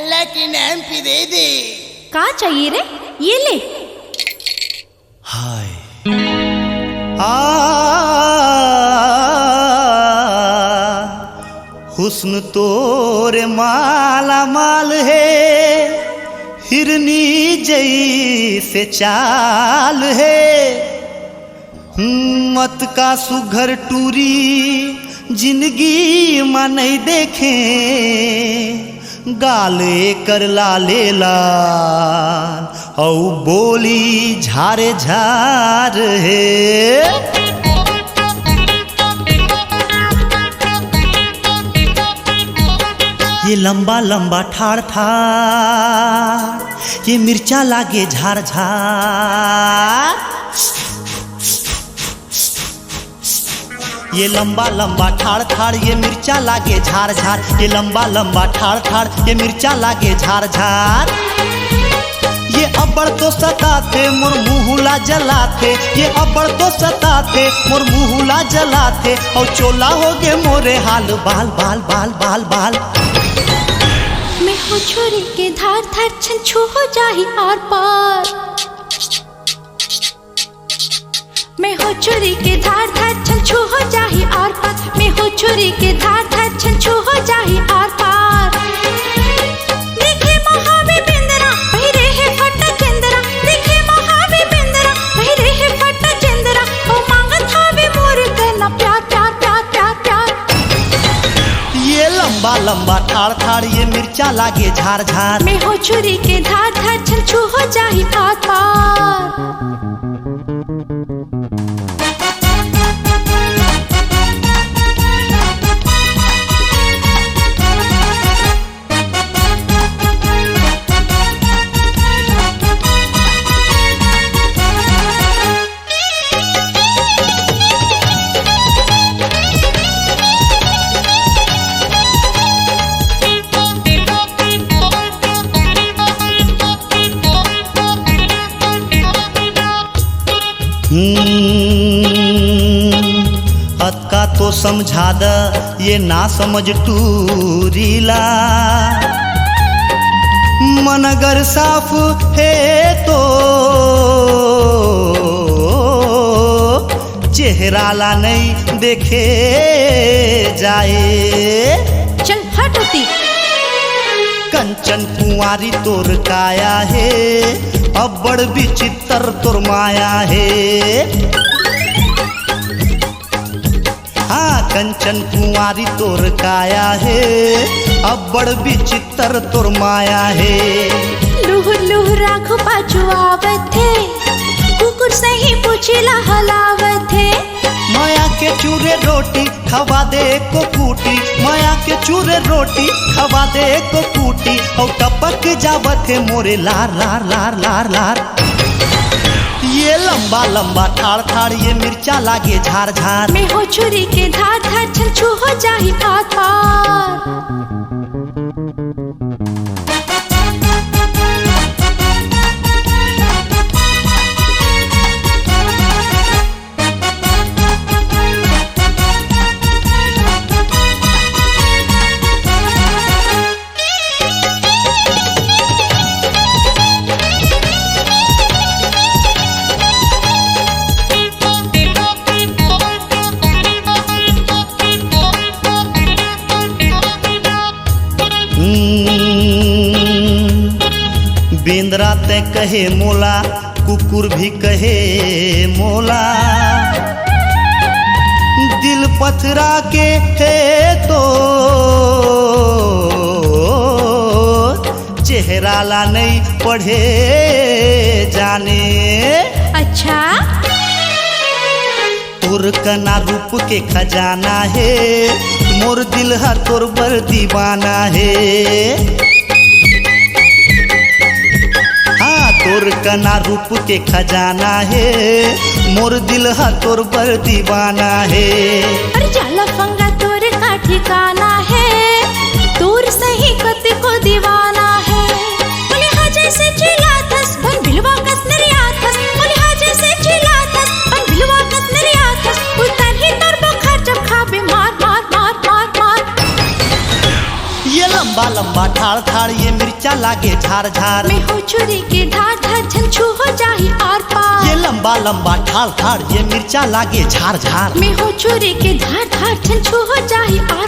अल्लाह के नाम पे दे दे। का चाहिए रे? ये ले। हाय हुस्न तोरे माला माल है, हिरनी जैसे चाल है। मत का सुघर टूरी जिंदगी में नहीं देखे, गाले कर लाले लाल औ बोली झारे झार है। ये लंबा लंबा ठाड़ ठाड़, ये मिर्चा लागे झार झार। ये लंबा लंबा ठाड़ ठाड़, ये मिर्चा लागे झार झार। ये लंबा लंबा ठाड़ ठाड़, ये मिर्चा लागे झार झार। ये अब्बड़ तो सताते मोर मुहुला जलाते, ये अब्बड़ तो सताते मोर मुहुला जलाते। और चोला हो गे मोरे हाल बाल बाल बाल बाल बाल। मैं हूँ छुरी के धार धार, छू हो जाही आर पार। मैं हूँ छुरी के धार धार, छू हो जाही आर पार। मैं हूँ छुरी के धार धार, छू हो जाही आर पार। देखे महावी बिंदरा पहिरे है फटा चंदरा, देखे महावी बिंदरा पहिरे है फटा चंदरा। ओ मांगत हावे मोर करना प्यार प्यार प्यार प्यार प्यार। ये लंबा लंबा ठाड़ ठाड़, ये मिर्चा लागे झार झार। मैं हूँ छुरी के धार धार, छू हो जाही आर पार। अतका तो समझा द, ये ना समझ टूरीला। मन अगर साफ है तो चेहरा ला नहीं देखे जाए। चल हट होती। कंचन कुंवारी तोर काया है, अब्बड़ विचित्र तोर माया है। हाँ कंचन कुंवारी तोर काया है, अब्बड़ विचित्र तोर माया है। लुहुर लुहुर आँखों पाछू आवत है, कुकुर सही पूछिला हलावत है। माया के चूरे रोटी खवा दे को कूटी, माया के चूरे रोटी खवा दे को कूटी। और टपक जावत है मोरे लार लार लार लार लार। ये लंबा लंबा ठाड़ ठाड़, ये मिर्चा लागे झार झार। मैं हूँ छुरी के धार धार, छू हो जाही आर पार। बेंद्रा ते कहे मोला, कुकुर भी कहे मोला। दिल पथरा के है तो चेहरा ला नहीं पढ़े जाने। अच्छा तोर कना रूप के खजाना है, मोर दिल हा तोर बर दीवाना है। तोर कना रूप के खजाना है, मोर दिल हा तोर पर दीवाना है। अरे जाला फंगा तोर का ठिकाना है, तोर सही कत को दीवाना है। बोले हा जैसे चिल्लाथस बन बिलवा कस नरियाथस, बोले हा जैसे चिल्लाथस बन बिलवा कस नरियाथस। उतर ही तोर बुखार जब खाबे मार मार मार मार मार। लंबा लंबा ठाड़ ठाड़ ये मिर्चा लागे झार झार। मैं हो छुरी के धार धार छन छू हो जाही आर पार। ये लंबा लंबा ठाड़ ठाड़ ये मिर्चा लागे झार झार। मैं हो छुरी के धार धार छन छू हो जाही आर